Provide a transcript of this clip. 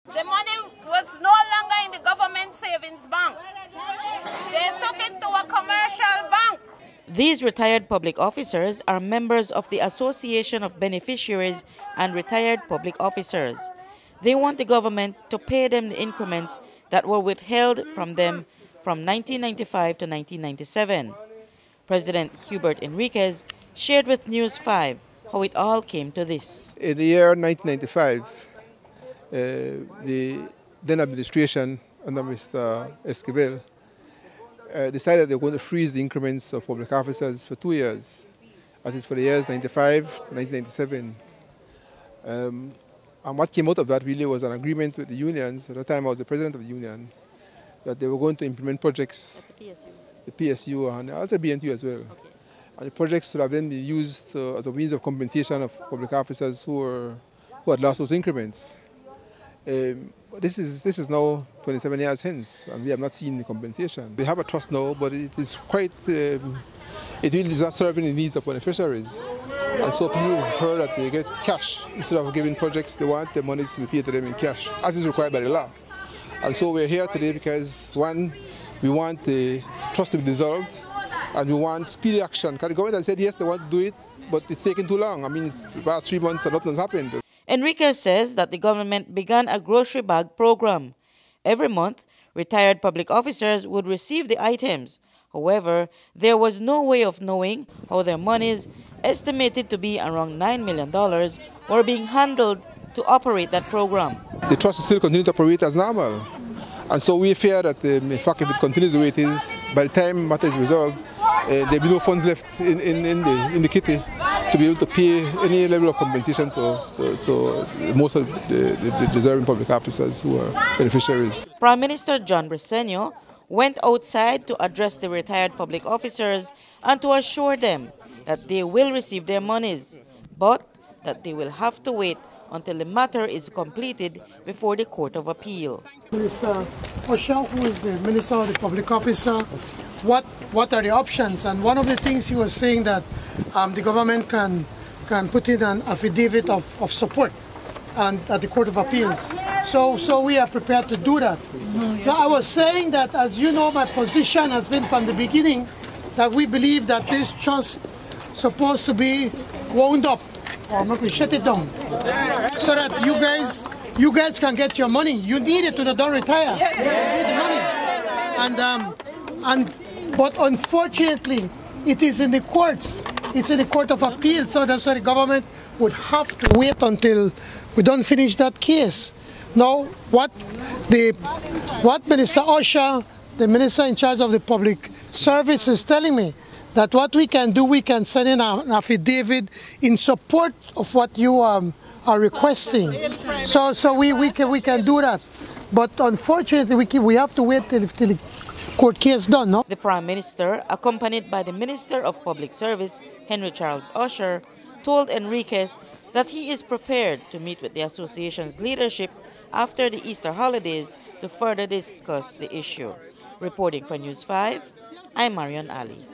The money was no longer in the government savings bank. They took it to a commercial bank. These retired public officers are members of the Association of Beneficiaries and Retired Public Officers. They want the government to pay them the increments that were withheld from them from 1995 to 1997. President Hubert Enriquez shared with News 5 how it all came to this. In the year 1995, the then administration under Mr. Esquivel decided they were going to freeze the increments of public officers for 2 years. That is for the years 95 to 1997. And what came out of that really was an agreement with the unions. At the time I was the president of the union, that they were going to implement projects, the PSU and also BNTU as well. Okay. And the projects would have then been used as a means of compensation of public officers who had lost those increments. This is now 27 years hence, and we have not seen the compensation. We have a trust now, but it is quite, it really is not serving the needs of beneficiaries. And so people prefer that they get cash instead of giving projects. They want their monies to be paid to them in cash, as is required by the law. And so we're here today because, one, we want the trust to be dissolved, and we want speedy action. Because the government has said yes, they want to do it, but it's taken too long. I mean, it's about 3 months and nothing's happened. Enriquez says that the government began a grocery bag program. Every month, retired public officers would receive the items. However, there was no way of knowing how their monies, estimated to be around $9 million, were being handled to operate that program. The trust will still continue to operate as normal. And so we fear that, in fact, if it continues the way it is, by the time matter is resolved, there will be no funds left in the kitty to be able to pay any level of compensation to most of the deserving public officers who are beneficiaries. Prime Minister John Briceño went outside to address the retired public officers and to assure them that they will receive their monies, but that they will have to wait until the matter is completed before the Court of Appeal. Mr. Osha, who is the Minister of the Public Officer, what are the options? And one of the things he was saying that the government can put in an affidavit of support at the Court of Appeals. So we are prepared to do that. Now, I was saying that, as you know, my position has been from the beginning that we believe that this trust is supposed to be wound up, or maybe shut it down, so that you guys can get your money. You need it to don't retire. You need the money. But unfortunately, it is in the courts. It's in the Court of Appeal, so that's why the government would have to wait until we don't finish that case. Now, what Minister Osha, the minister in charge of the public service, is telling me, that what we can do, we can send in an affidavit in support of what you are requesting. So we can do that. But unfortunately, we have to wait till the court case done, no? The Prime Minister, accompanied by the Minister of Public Service, Henry Charles Usher, told Enriquez that he is prepared to meet with the association's leadership after the Easter holidays to further discuss the issue. Reporting for News 5, I'm Marion Ali.